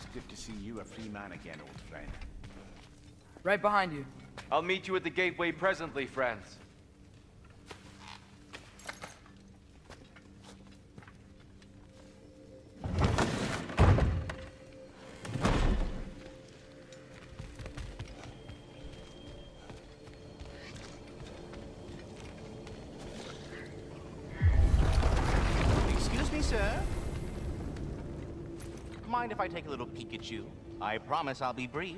it's good to see you a free man again, old friend. Right behind you. I'll meet you at the gateway presently, friends. Excuse me, sir. Mind if I take a little peek at you? I promise I'll be brief.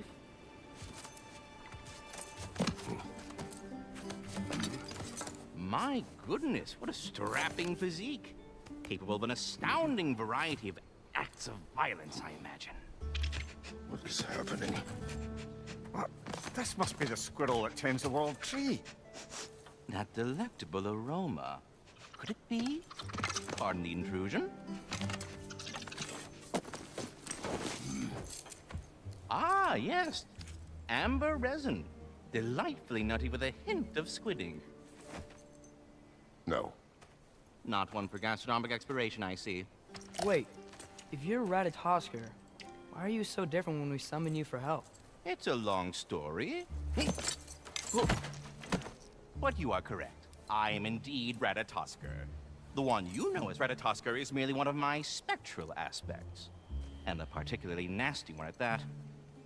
My goodness, what a strapping physique. Capable of an astounding variety of acts of violence, I imagine. What is happening? This must be the squirrel that tends the world tree. That delectable aroma. Could it be? Pardon the intrusion. Ah, yes. Amber resin. Delightfully nutty with a hint of squidding. No. Not one for gastronomic exploration, I see. Wait, if you're Ratatosker, why are you so different when we summon you for help? It's a long story. But you are correct. I am indeed Ratatosker. The one you know as Ratatosker is merely one of my spectral aspects. And a particularly nasty one at that.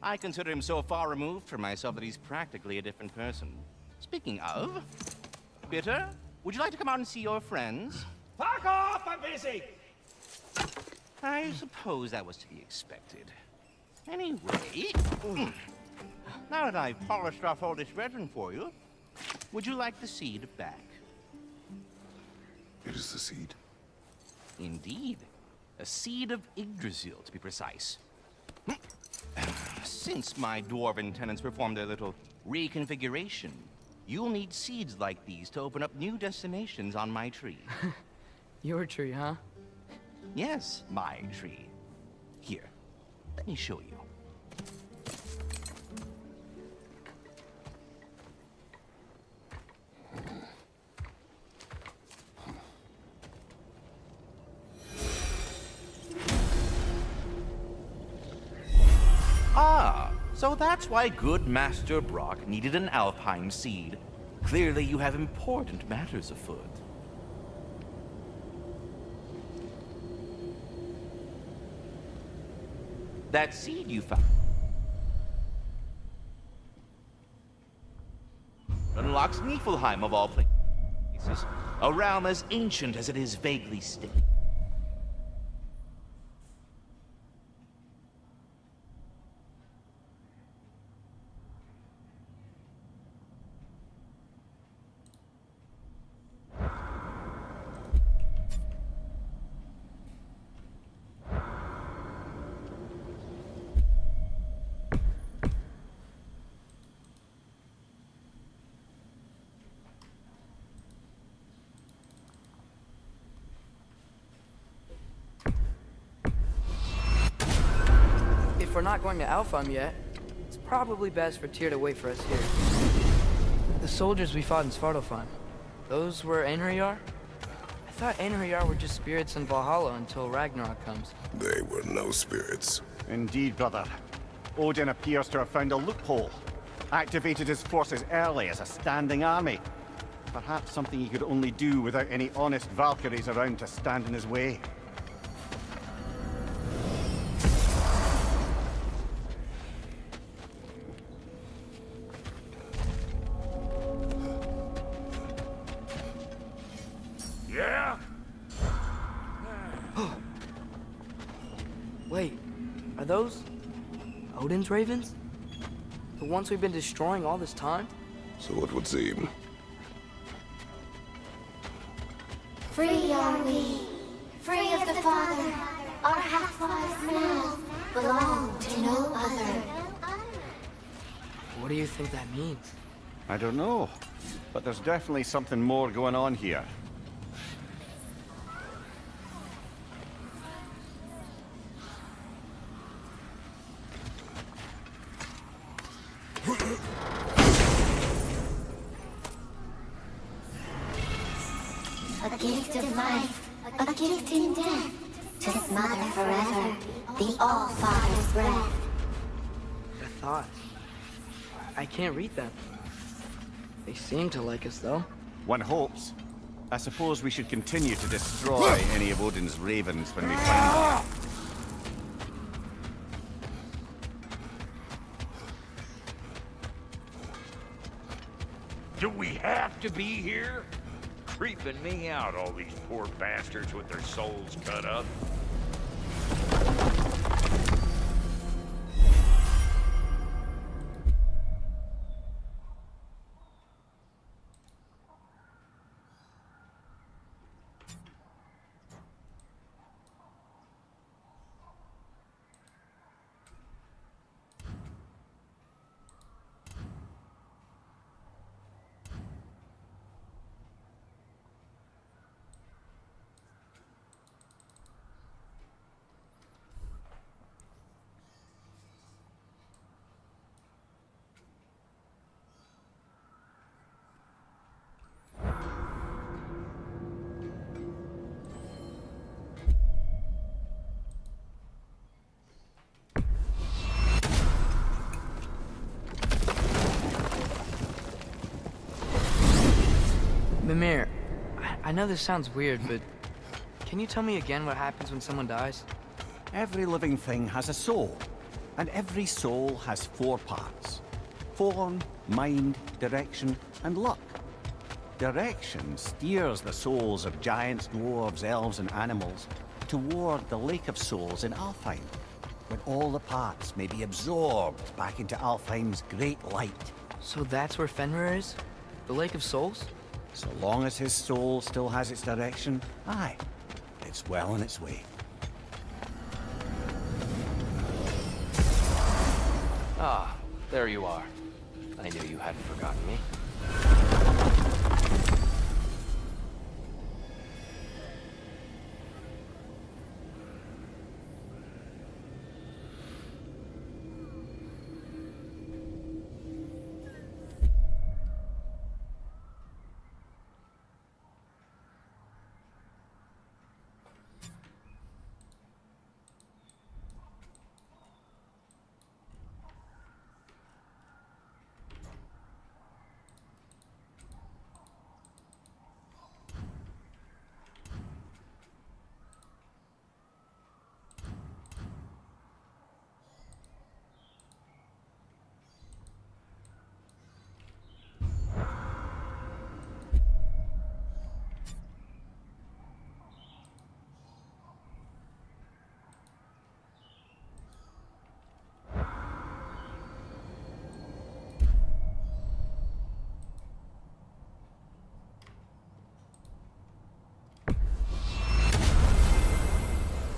I consider him so far removed from myself that he's practically a different person. Speaking of, Bitter, would you like to come out and see your friends? Fuck off! I'm busy! I suppose that was to be expected. Anyway, now that I've polished off all this resin for you, would you like the seed back? It is the seed. Indeed. A seed of Yggdrasil, to be precise. Since my dwarven tenants performed their little reconfiguration, you'll need seeds like these to open up new destinations on my tree. Your tree, huh? Yes, my tree. Here, let me show you. Ah, so that's why good Master Brock needed an Alpine seed. Clearly you have important matters afoot. That seed you found unlocks Niflheim of all places, a realm as ancient as it is vaguely still. If we're not going to Alfheim yet, it's probably best for Tyr to wait for us here. The soldiers we fought in Svartalfheim, those were Einherjar? I thought Einherjar were just spirits in Valhalla until Ragnarok comes. They were no spirits. Indeed, brother. Odin appears to have found a loophole. Activated his forces early as a standing army. Perhaps something he could only do without any honest Valkyries around to stand in his way. Yeah? Wait, are those Odin's ravens? The ones we've been destroying all this time? So it would seem. Free are we, free of the Father. Our half-lives now belong to no other. What do you think that means? I don't know, but there's definitely something more going on here. A gift of life, a gift in death. to smother forever the All-Father's breath. The thoughts. I can't read them. They seem to like us, though. One hopes. I suppose we should continue to destroy any of Odin's ravens when we find them. Do we have to be here? Creeping me out, all these poor bastards with their souls cut up. Mimir, I know this sounds weird, but can you tell me again what happens when someone dies? Every living thing has a soul, and every soul has 4 parts. Form, mind, direction, and luck. Direction steers the souls of giants, dwarves, elves, and animals toward the Lake of Souls in Alfheim, when all the parts may be absorbed back into Alfheim's great light. So that's where Fenrir is? The Lake of Souls? So long as his soul still has its direction, aye, it's well on its way. Ah, there you are. I knew you hadn't forgotten me.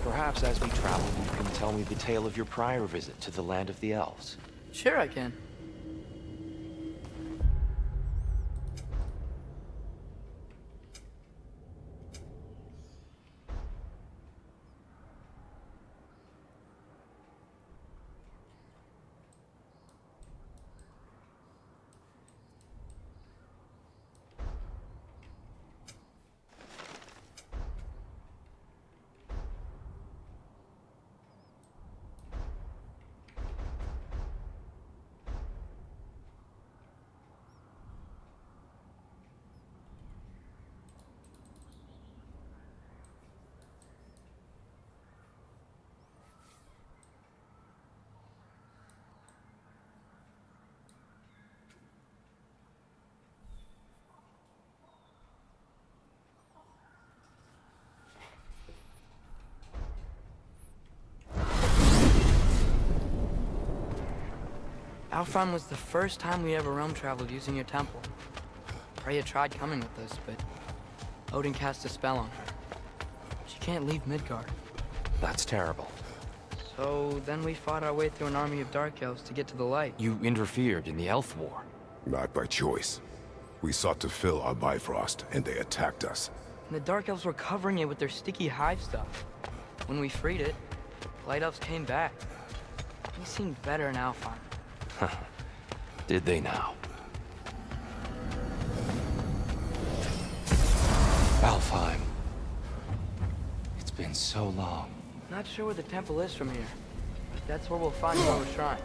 Perhaps as we travel, you can tell me the tale of your prior visit to the land of the elves. Sure I can. Alfheim was the first time we ever realm traveled using your temple. Freya tried coming with us, but Odin cast a spell on her. She can't leave Midgard. That's terrible. So then we fought our way through an army of dark elves to get to the light. You interfered in the Elf War. Not by choice. We sought to fill our Bifrost, and they attacked us. And the dark elves were covering it with their sticky hive stuff. When we freed it, light elves came back. They seemed better in Alfheim. Did they now? Alfheim. It's been so long. Not sure where the temple is from here, but that's where we'll find Yoro's shrine.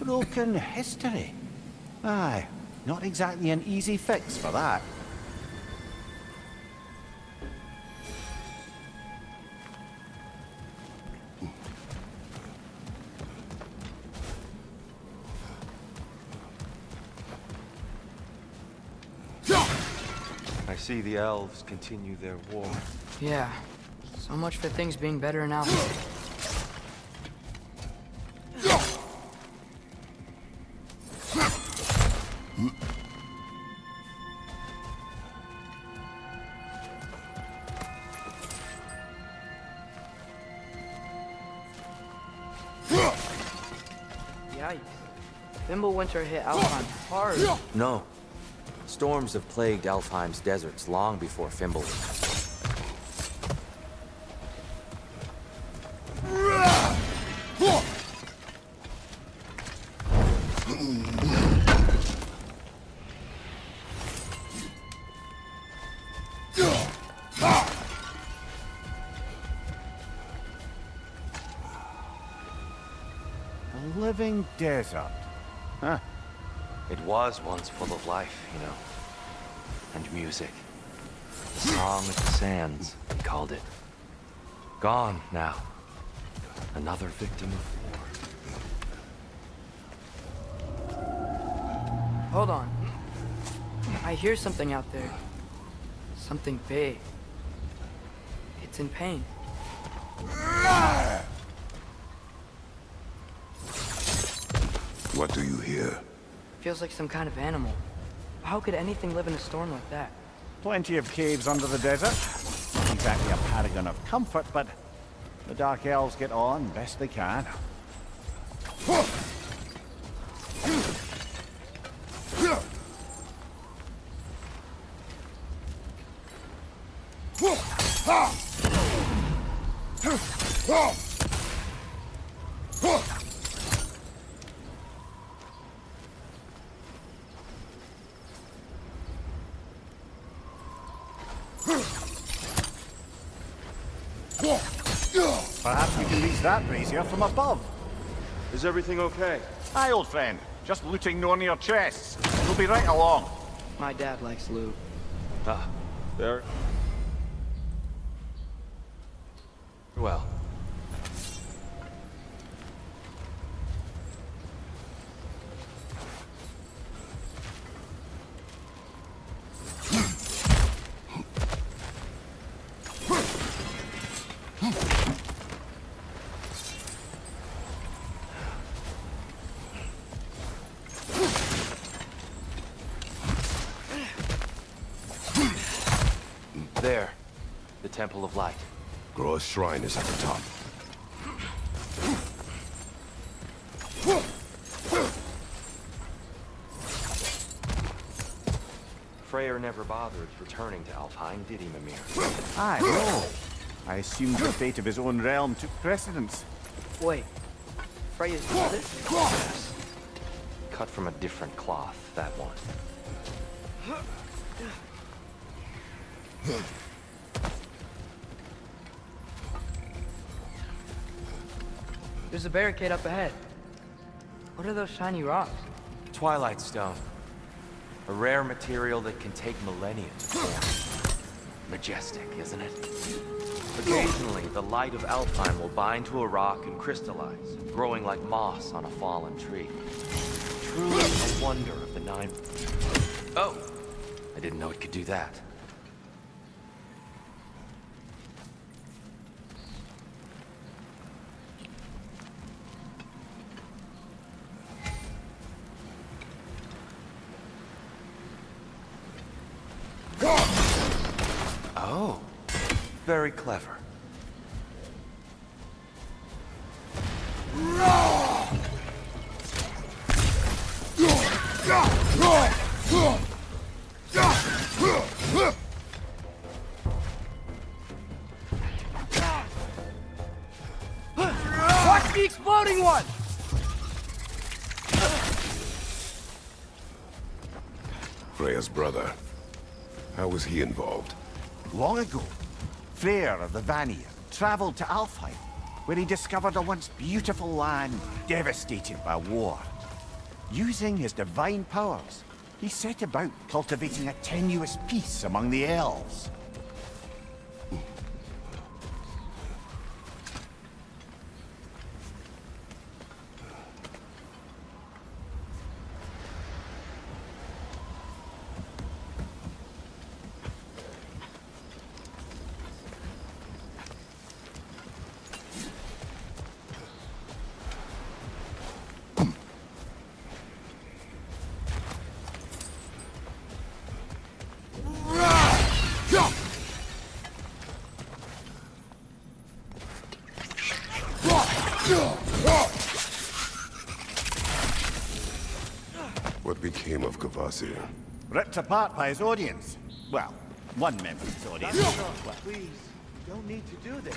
Broken history. Aye, not exactly an easy fix for that. I see the elves continue their war. Yeah, so much for things being better in Alpha. Yikes. Winter hit Alfheim hard. No. Storms have plagued Alfheim's deserts long before Fimble. A living desert. Huh. It was once full of life, you know. And music. The Song of the Sands, he called it. Gone now. Another victim of war. Hold on. I hear something out there. Something big. It's in pain. What do you hear? Feels like some kind of animal. How could anything live in a storm like that? Plenty of caves under the desert. Not exactly a paragon of comfort, but the Dark Elves get on best they can. Perhaps we can reach that brazier from above. Is everything okay? Aye, old friend. Just looting no near chests. We'll be right along. My dad likes loot. Ah, there. Well. There. The Temple of Light. Groa's shrine is at the top. Freyr never bothered returning to Alfheim, did he, Mimir? Aye, no. I assumed the fate of his own realm took precedence. Wait. Freya's brother? Yes. Cut from a different cloth, that one. There's a barricade up ahead. What are those shiny rocks? Twilight Stone. A rare material that can take millennia to form. Majestic, isn't it? Occasionally, the light of Alfheim will bind to a rock and crystallize, growing like moss on a fallen tree. Truly a wonder of the Nine... Oh! I didn't know it could do that. Oh, very clever. Watch the exploding one! Freya's brother. How was he involved? Long ago, Freyr of the Vanir traveled to Alfheim, where he discovered a once beautiful land devastated by war. Using his divine powers, he set about cultivating a tenuous peace among the elves. What became of Kvasir? Ripped apart by his audience. Well, one member of his audience. Please, you don't need to do this.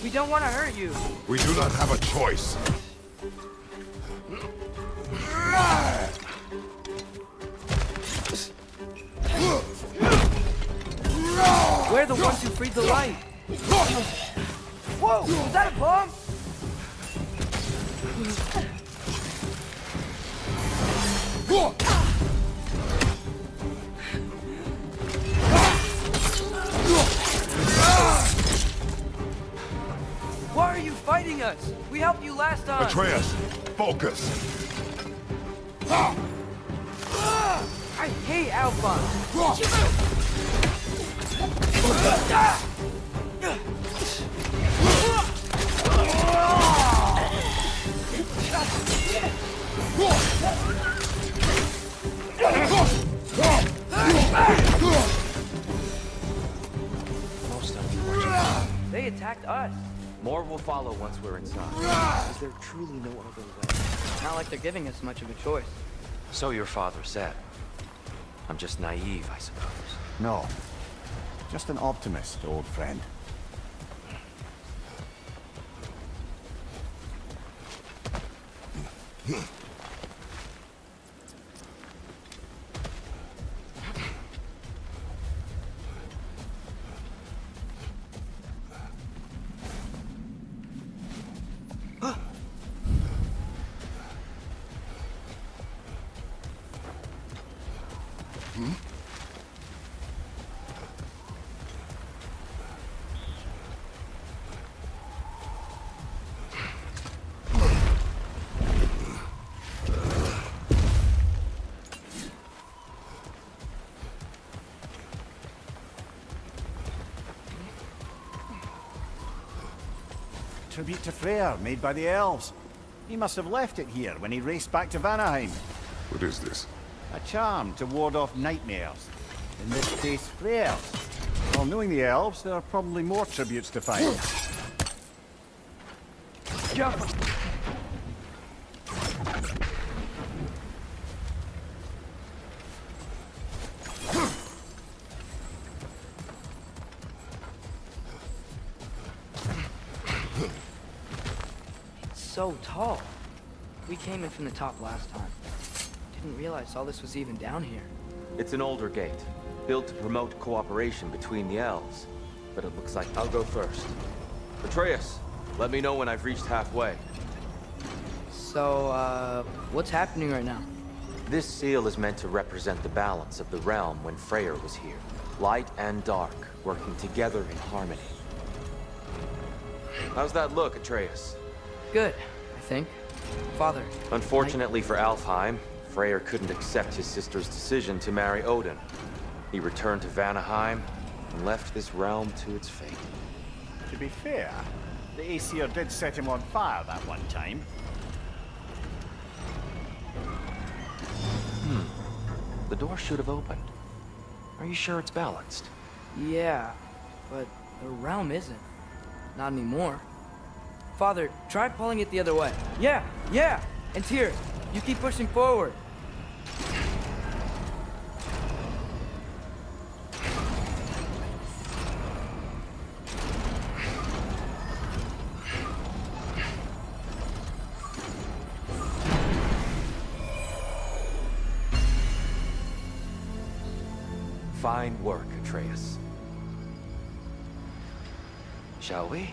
We don't want to hurt you. We do not have a choice. We're the ones who freed the light. Whoa! Was that a bomb? Why are you fighting us? We helped you last time. Atreus, focus. I hate Alphonse. Most unfortunate. They attacked us. More will follow once we're inside. Is there truly no other way? Not like they're giving us much of a choice. So your father said. I'm just naive, I suppose. No. Just an optimist, old friend. Tribute to Freyr, made by the elves. He must have left it here when he raced back to Vanaheim. What is this? A charm to ward off nightmares. In this case, Freyr's. Well, knowing the elves, there are probably more tributes to find. Jump! so tall. We came in from the top last time. Didn't realize all this was even down here. It's an older gate, built to promote cooperation between the elves. But it looks like I'll go first. Atreus, let me know when I've reached halfway. So, what's happening right now? This seal is meant to represent the balance of the realm when Freyr was here. Light and dark, working together in harmony. How's that look, Atreus? Good, I think. Father. Unfortunately for Alfheim, Freyr couldn't accept his sister's decision to marry Odin. He returned to Vanaheim and left this realm to its fate. To be fair, the Aesir did set him on fire that one time. The door should have opened. Are you sure it's balanced? Yeah, but the realm isn't. Not anymore. Father, try pulling it the other way. Yeah! And Tyr, you keep pushing forward. Fine work, Atreus. Shall we?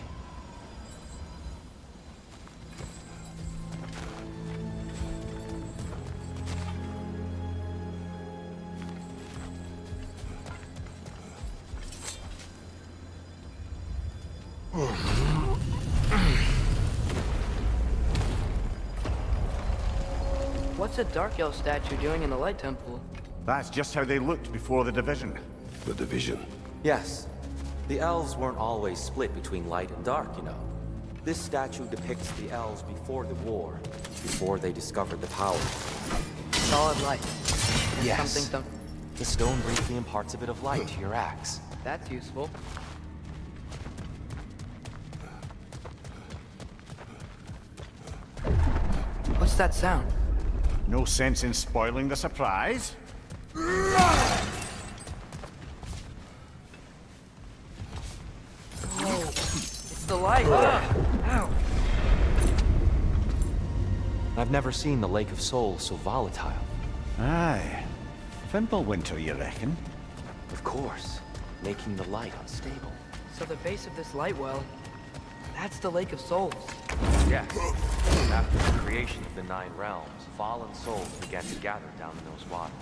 What's a Dark Elf statue doing in the Light Temple? That's just how they looked before the division. The division. Yes. The elves weren't always split between light and dark, you know. This statue depicts the elves before the war, before they discovered the power. Solid light. Yes. Something. The stone briefly imparts a bit of light to your axe. That's useful. What's that sound? No sense in spoiling the surprise. It's the light. Ow. I've never seen the Lake of Souls so volatile. Aye. Fimbulwinter, you reckon? Of course, making the light unstable. So the base of this light well, that's the Lake of Souls. Yes. After the creation of the Nine Realms, fallen souls began to gather down in those waters.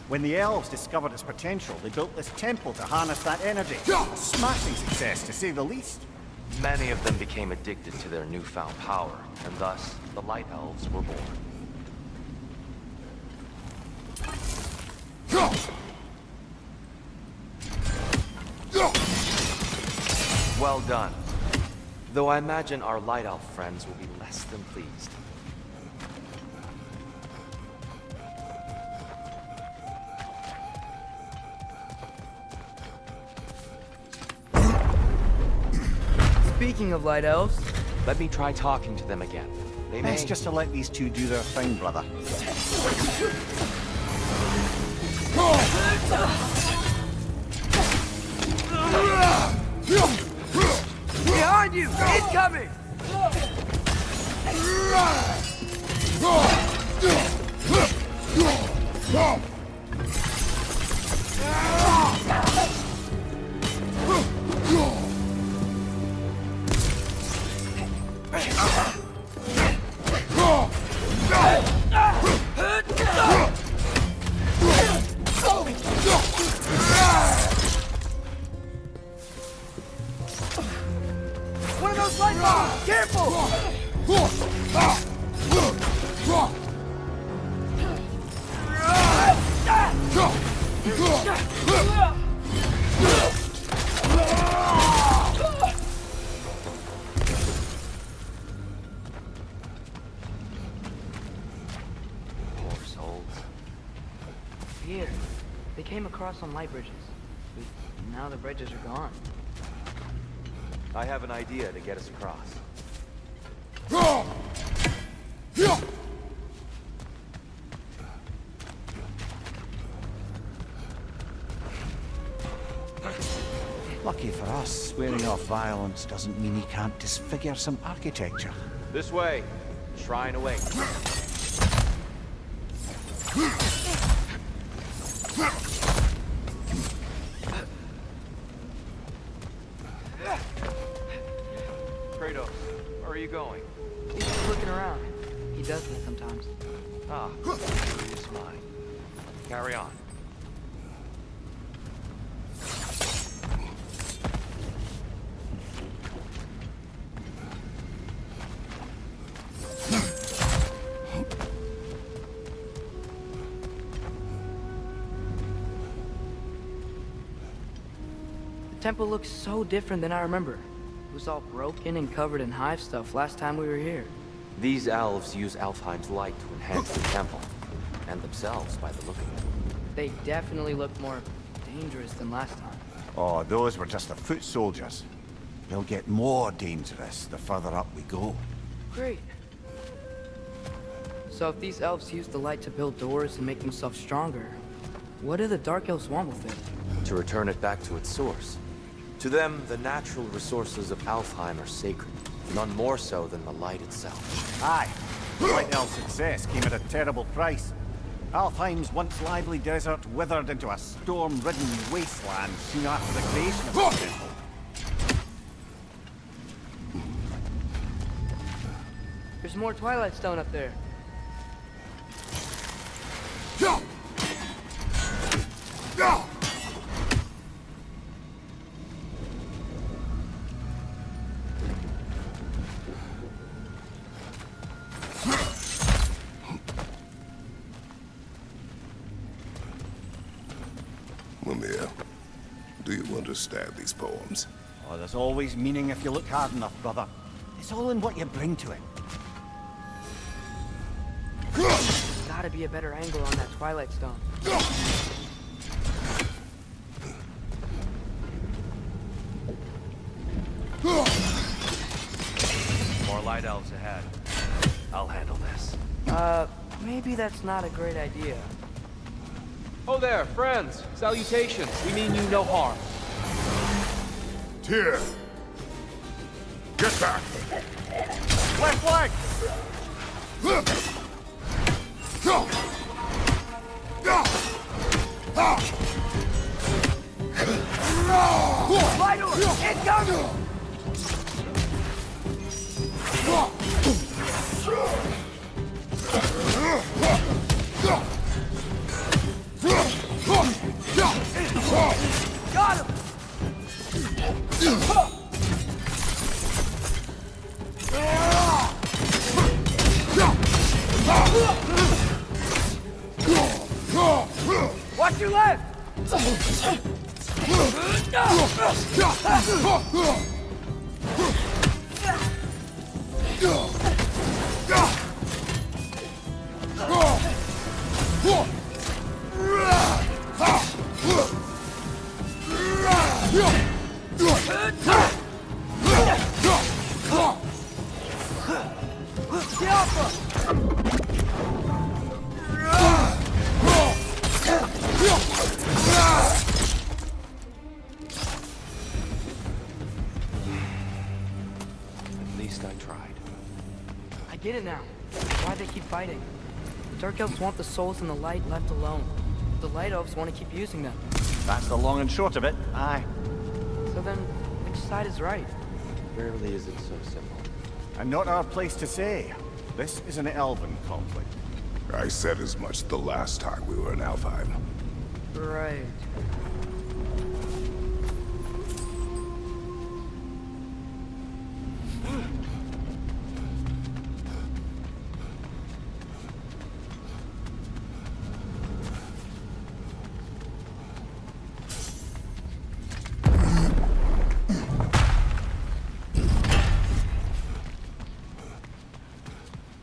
When the elves discovered its potential, they built this temple to harness that energy. Smashing success, to say the least. Many of them became addicted to their newfound power, and thus, the Light Elves were born. Well done. Though I imagine our Light Elf friends will be less than pleased. Speaking of Light Elves, Let me try talking to them again. They may... Best just to let these two do their thing, brother. behind you! Incoming! One of those light bombs! Careful! Poor souls. Here, they came across on light bridges. Now the bridges are gone. I have an idea to get us across. Lucky for us, swearing off violence doesn't mean he can't disfigure some architecture. This way. Shrine awaits. Kratos, where are you going? He's just looking around. He does that sometimes. Ah, curious mind. Carry on. The temple looks so different than I remember. It was all broken and covered in hive stuff last time we were here. These elves use Alfheim's light to enhance the temple, and themselves by the look of it. They definitely look more dangerous than last time. Oh, those were just the foot soldiers. They'll get more dangerous the further up we go. Great. So if these elves use the light to build doors and make themselves stronger, what do the Dark Elves want with it? To return it back to its source. To them, the natural resources of Alfheim are sacred, none more so than the light itself. Aye, the White Elf's success came at a terrible price. Alfheim's once lively desert withered into a storm-ridden wasteland soon after the creation of the temple. There's more Twilight Stone up there. Mimir, do you understand these poems? Oh, there's always meaning if you look hard enough, brother. It's all in what you bring to it. Gotta be a better angle on that Twilight Stone. More light elves ahead. I'll handle this. Maybe that's not a great idea. Oh there, friends. Salutations. We mean you no harm. Tyr! Get back! Left flank! Got him! Watch your left! At least I tried. I get it now. Why they keep fighting. The Dark Elves want the souls and the light left alone. The Light Elves want to keep using them. That's the long and short of it, aye. So then, which side is right? Rarely is it so simple. And not our place to say. This is an elven conflict. I said as much the last time we were in Alfheim. Right.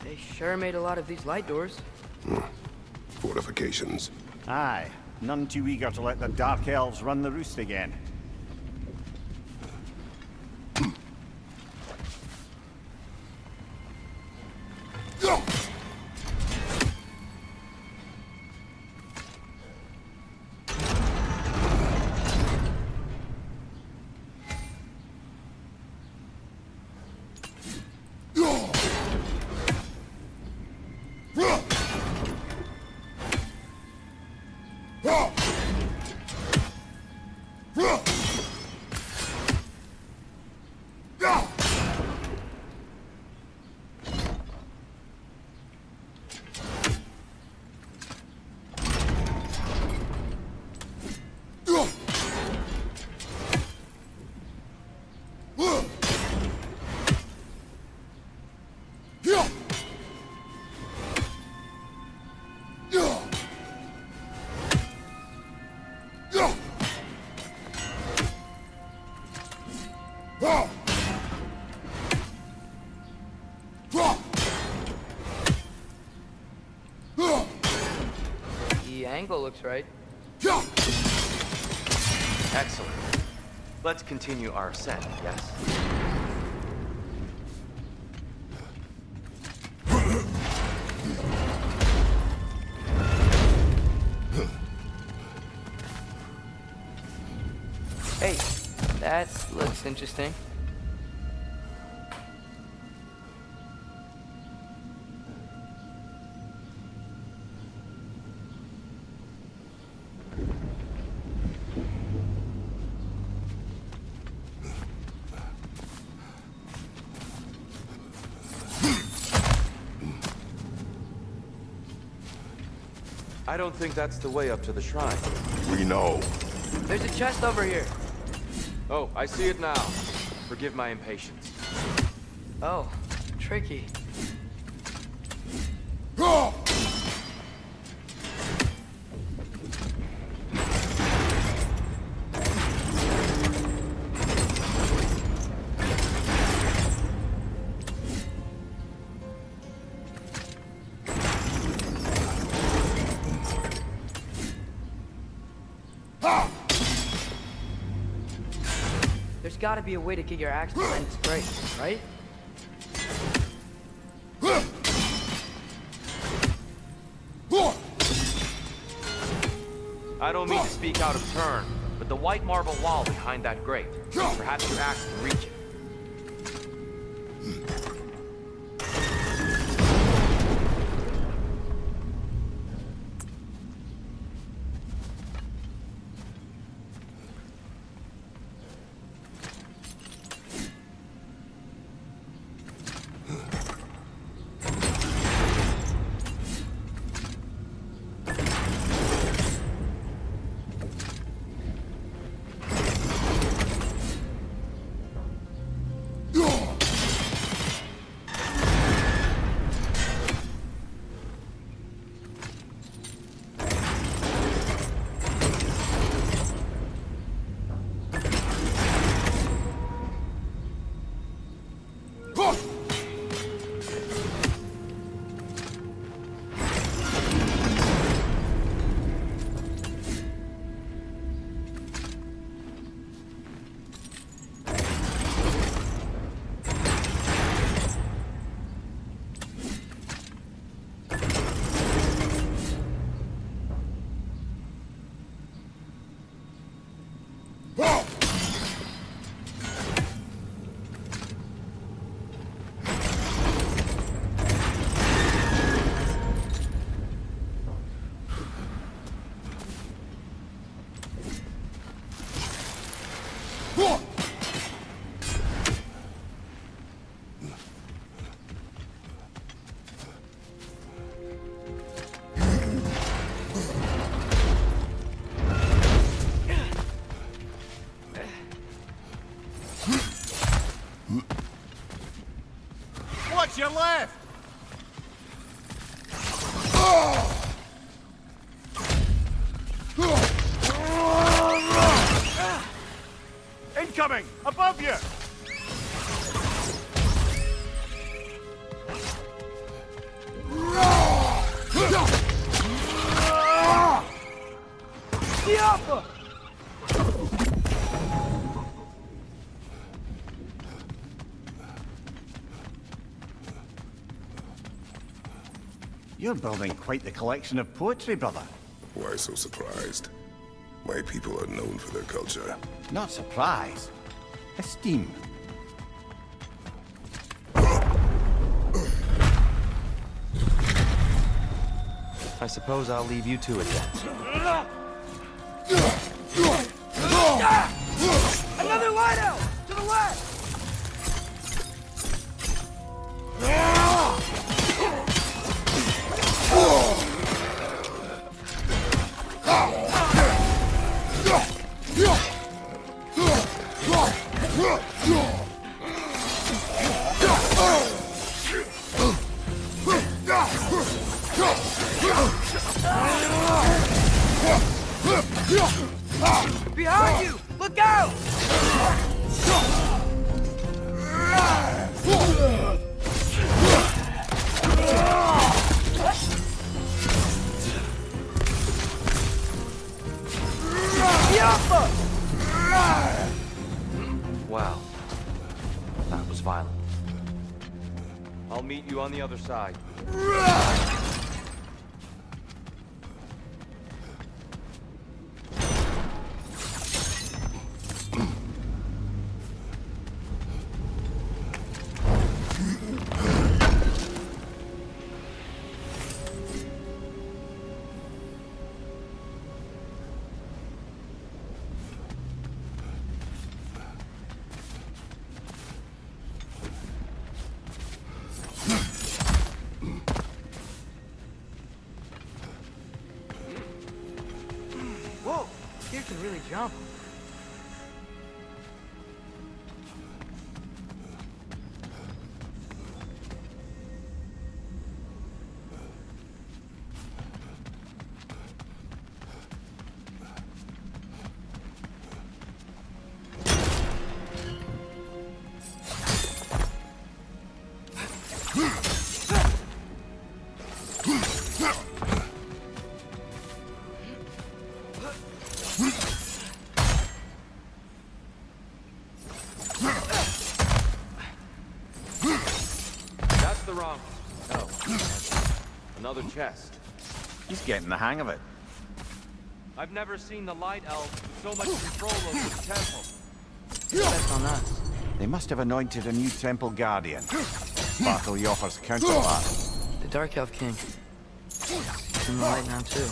They sure made a lot of these light doors. Fortifications. Aye, none too eager to let the Dark Elves run the roost again. The angle looks right. Excellent. Let's continue our ascent, yes? Hey, that looks interesting. I don't think that's the way up to the shrine. We know. There's a chest over here. Oh, I see it now. Forgive my impatience. Oh, tricky. There's gotta be a way to get your axe behind its grate, right? I don't mean to speak out of turn, but the white marble wall behind that grate. Perhaps your axe can reach it. What's your left? Incoming! Above you! You're building quite the collection of poetry, brother. Why so surprised? My people are known for their culture. Not surprise. Esteem. I suppose I'll leave you to it then. Another lighthouse! To the left! Behind you! Look out! Wow. That was violent. I'll meet you on the other side. Whoa! Deer can really jump. That's the wrong. No. Another chest. He's getting the hang of it. I've never seen the Light Elves with so much control over the temple. That's on us. They must have anointed a new temple guardian. Battle offers counterpart. The Dark Elf King. He's in the light now, too.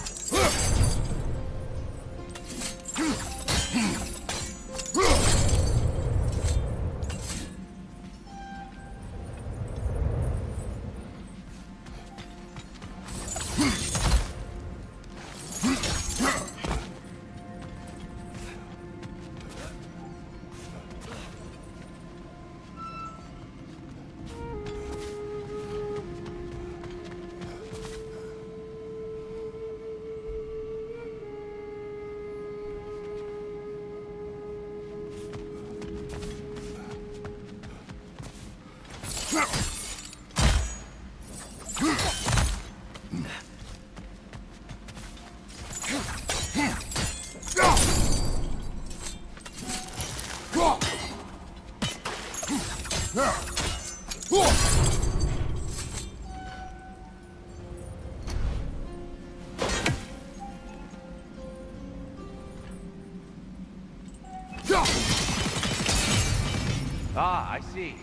Ah, I see.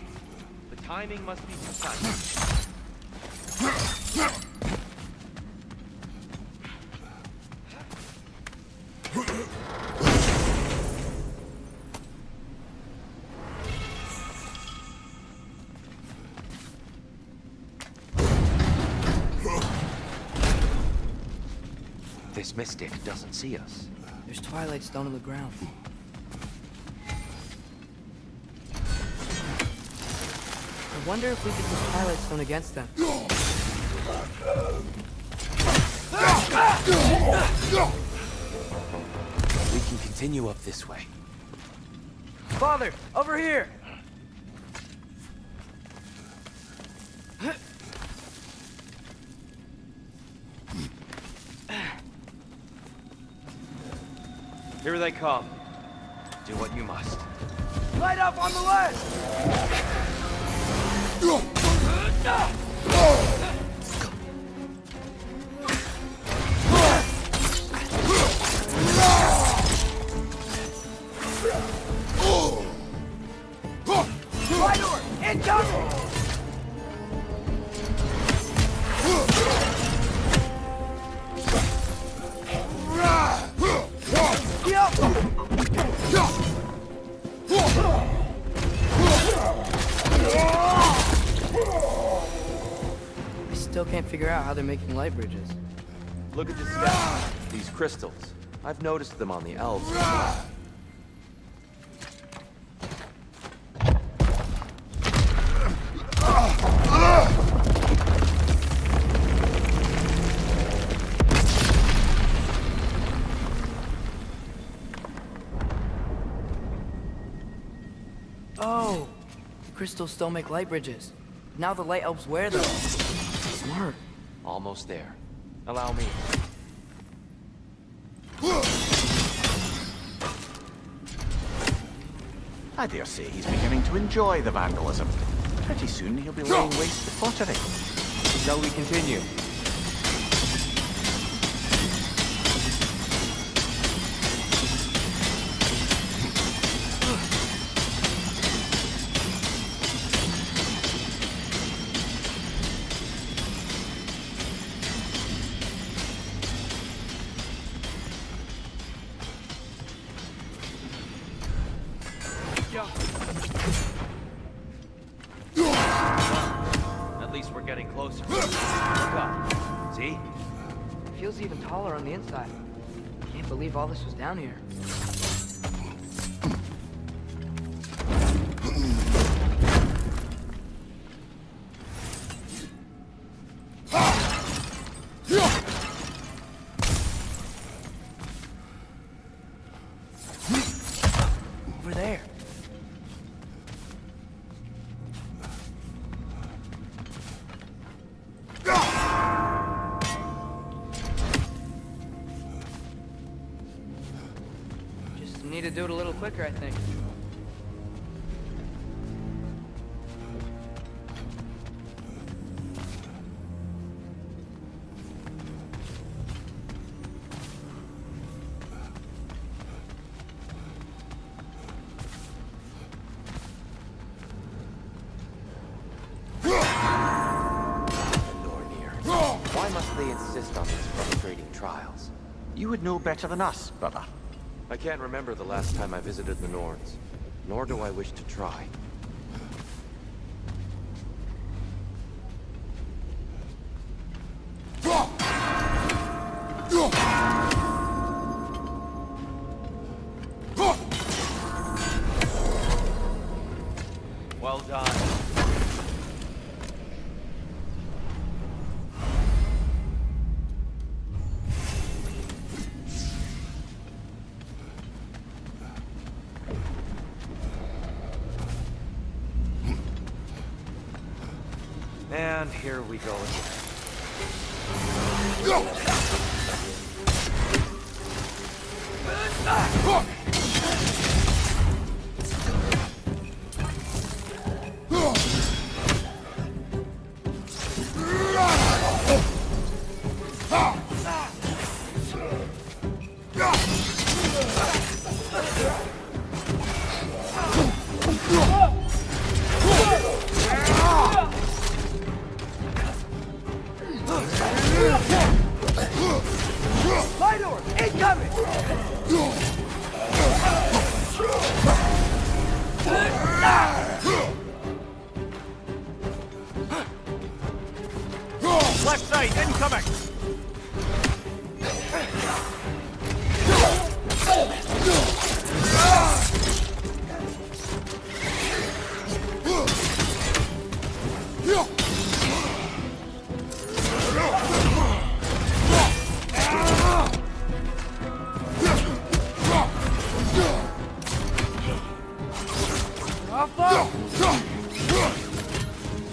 The timing must be precise. This mystic doesn't see us. There's Twilight Stone on the ground. I wonder if we could use Twilight Stone against them. We can continue up this way. Father, over here! Here they come. Do what you must. Light up on the left! Fire! Incoming! I still can't figure out how they're making light bridges. Look at this stuff. These crystals. I've noticed them on the elves as well. crystals still make light bridges. Now the light elves wear them. Smart. Almost there. Allow me. I dare say he's beginning to enjoy the vandalism. Pretty soon he'll be laying waste to pottery. Shall we continue? At least we're getting closer. Look up. See? It feels even taller on the inside. Can't believe all this was down here. Over there. Just need to do it a little quicker, I think. Why must they insist on these frustrating trials? You would know better than us, brother. I can't remember the last time I visited the Norns, nor do I wish to try. Well done. And here we go again. Left side, incoming!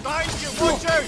Behind you, watch out!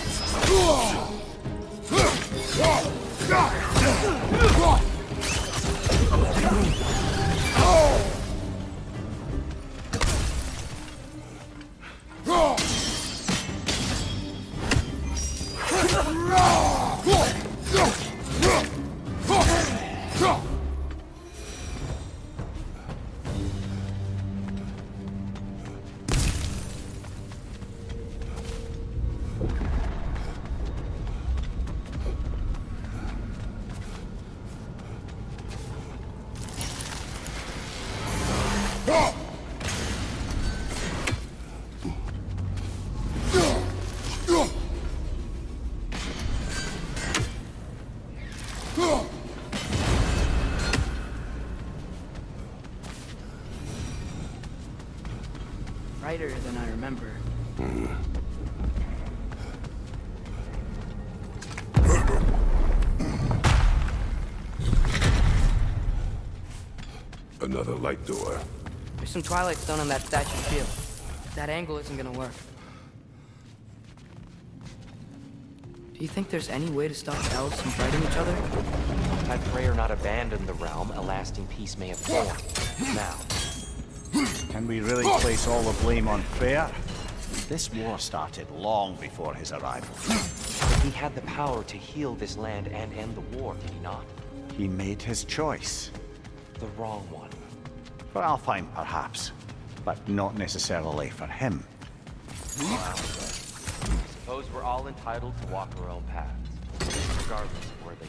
Brighter than I remember. Another light door. There's some twilight stone on that statue shield. That angle isn't gonna work. Do you think there's any way to stop the elves from fighting each other? Had Freyr not abandoned the realm, a lasting peace may have formed. Now, Can we really place all the blame on Freyr? This war started long before his arrival. but he had the power to heal this land and end the war, did he not? He made his choice. The wrong one. For Alfheim, perhaps, but not necessarily for him. Suppose we're all entitled to walk our own paths, regardless of where they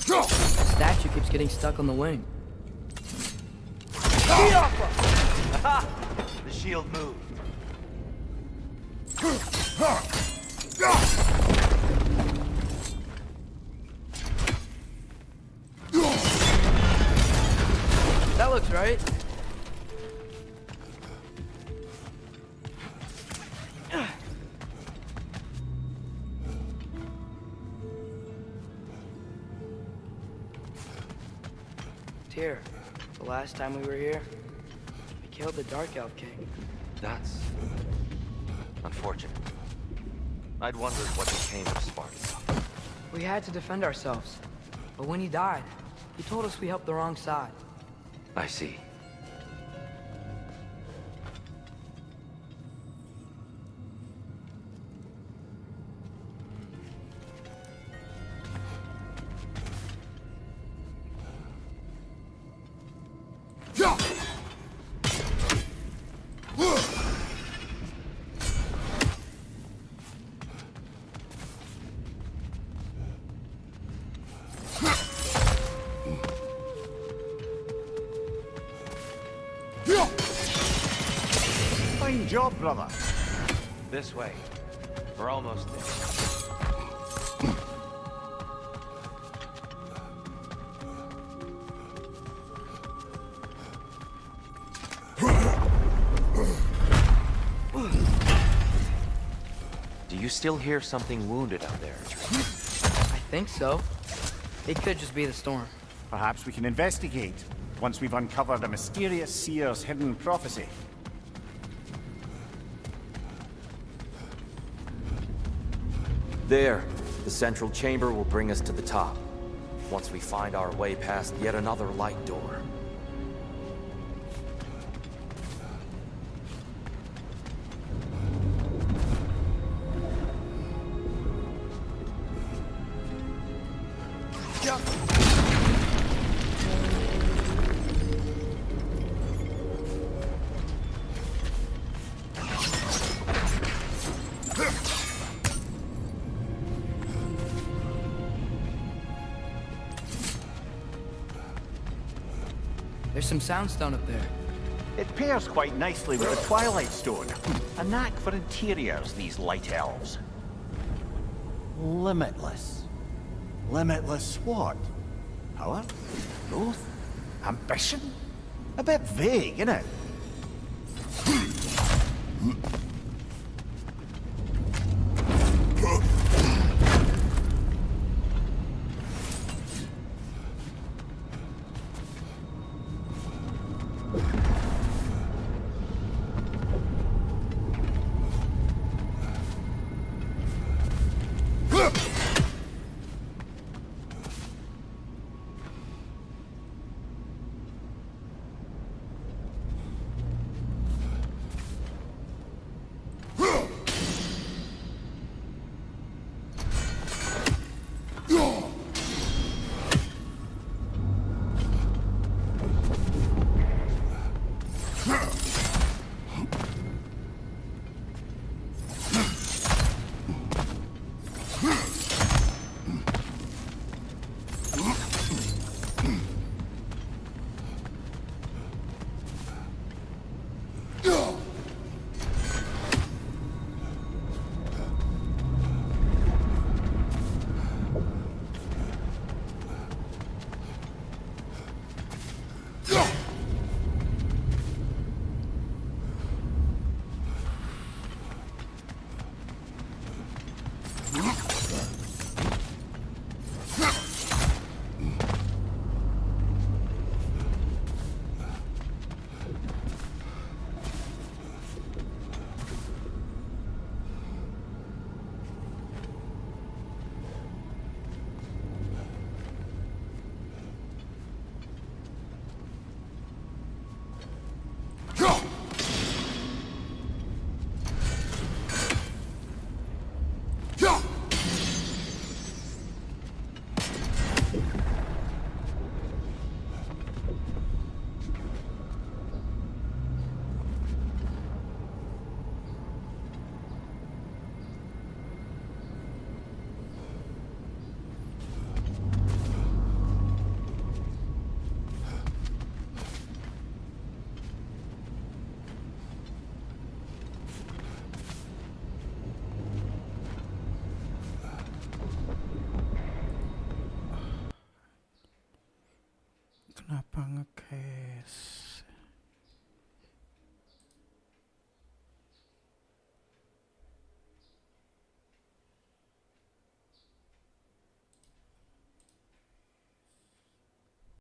The statue keeps getting stuck on the wing. The shield moved. That looks right. Tyr, the last time we were here, we killed the Dark Elf King. That's unfortunate. I'd wondered what became of Sparta. We had to defend ourselves. But when he died, he told us we helped the wrong side. I see. Fine job, brother. This way. We're almost there. Do you still hear something wounded out there? I think so. It could just be the storm. Perhaps we can investigate once we've uncovered a mysterious seer's hidden prophecy. There. The central chamber will bring us to the top. Once we find our way past yet another light door. There's some soundstone up there. It pairs quite nicely with the Twilight Stone. A knack for interiors, these light elves. Limitless. Limitless what? Power? Growth? Ambition? A bit vague, innit? Huh?